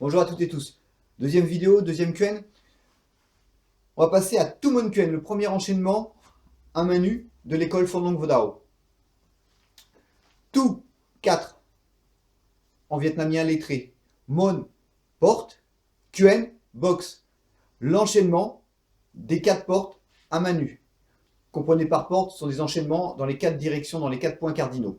Bonjour à toutes et tous. Deuxième vidéo, deuxième QN. On va passer à Tumon QN, le premier enchaînement à main nue de l'école Phonlong Vodao. Tout 4 en vietnamien lettré. Mon, porte. QN, box. L'enchaînement des 4 portes à main nue. Comprenez par porte, ce sont des enchaînements dans les 4 directions, dans les 4 points cardinaux.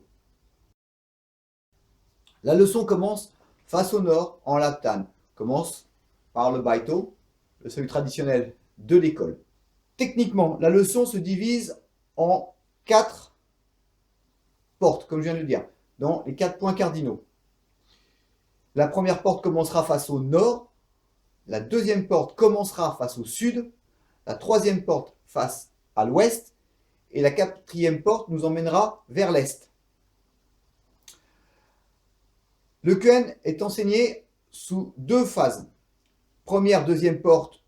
La leçon commence face au nord en laptan. Commence par le baito, le salut traditionnel de l'école. Techniquement, la leçon se divise en 4 portes, comme je viens de le dire, dans les 4 points cardinaux. La première porte commencera face au nord, la deuxième porte commencera face au sud, la troisième porte face à l'ouest, et la quatrième porte nous emmènera vers l'est. Le QN est enseigné sous 2 phases. Première, deuxième porte,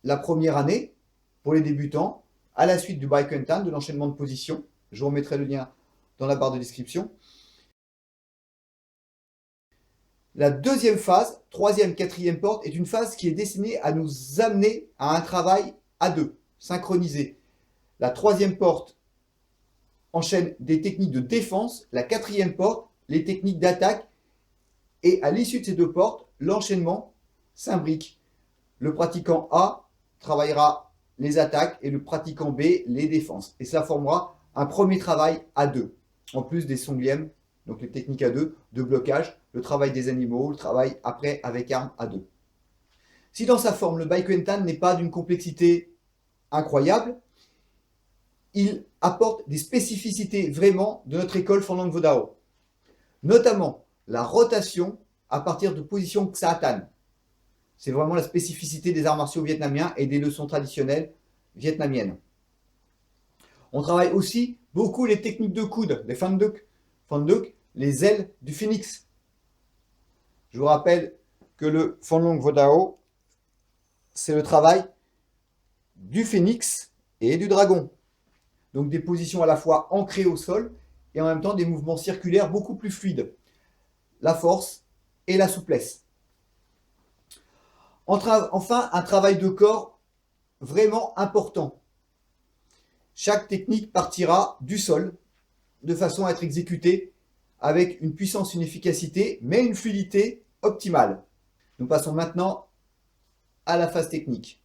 la première année, pour les débutants, à la suite du Baikentan, de l'enchaînement de position. Je vous remettrai le lien dans la barre de description. La deuxième phase, troisième, quatrième porte, est une phase qui est destinée à nous amener à un travail à 2, synchronisé. La troisième porte enchaîne des techniques de défense, la quatrième porte, les techniques d'attaque, et à l'issue de ces 2 portes, l'enchaînement s'imbrique. Le pratiquant A travaillera les attaques et le pratiquant B les défenses. Et ça formera un premier travail à 2, en plus des songliem, donc les techniques à 2, de blocage, le travail des animaux, le travail après avec armes à 2. Si dans sa forme, le Baikentan n'est pas d'une complexité incroyable, il apporte des spécificités vraiment de notre école Phonlong Vodao, notamment la rotation à partir de position Xaatan. C'est vraiment la spécificité des arts martiaux vietnamiens et des leçons traditionnelles vietnamiennes. On travaille aussi beaucoup les techniques de coude, les Phan Duc, les ailes du phénix. Je vous rappelle que le Phonlong Vodao, c'est le travail du phénix et du dragon. Donc des positions à la fois ancrées au sol et en même temps des mouvements circulaires beaucoup plus fluides. La force et la souplesse. Enfin, un travail de corps vraiment important. Chaque technique partira du sol de façon à être exécutée avec une puissance, une efficacité, mais une fluidité optimale. Nous passons maintenant à la phase technique.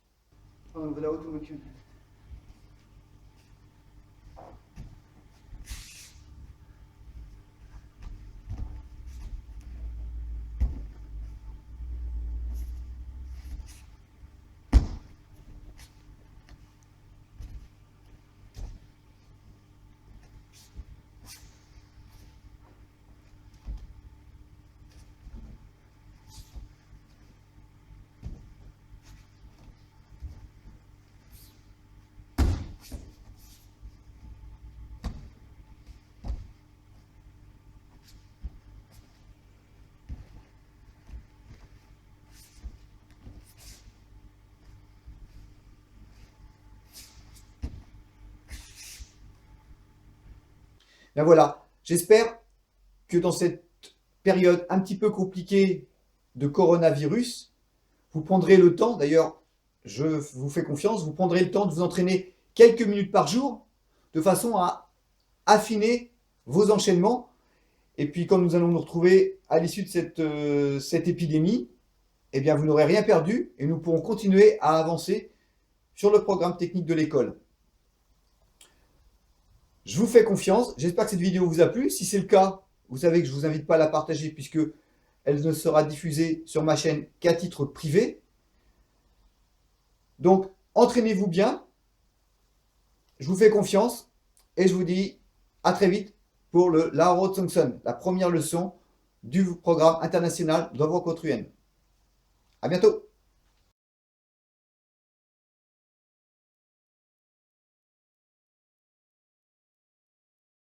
Ben voilà, j'espère que dans cette période un petit peu compliquée de coronavirus, vous prendrez le temps, d'ailleurs je vous fais confiance, vous prendrez le temps de vous entraîner quelques minutes par jour de façon à affiner vos enchaînements. Et puis quand nous allons nous retrouver à l'issue de cette épidémie, eh bien vous n'aurez rien perdu et nous pourrons continuer à avancer sur le programme technique de l'école. Je vous fais confiance, j'espère que cette vidéo vous a plu. Si c'est le cas, vous savez que je ne vous invite pas à la partager puisque elle ne sera diffusée sur ma chaîne qu'à titre privé. Donc, entraînez-vous bien, je vous fais confiance et je vous dis à très vite pour le Lao Tsungsun, la première leçon du programme international d'Envoi contre UN. À bientôt.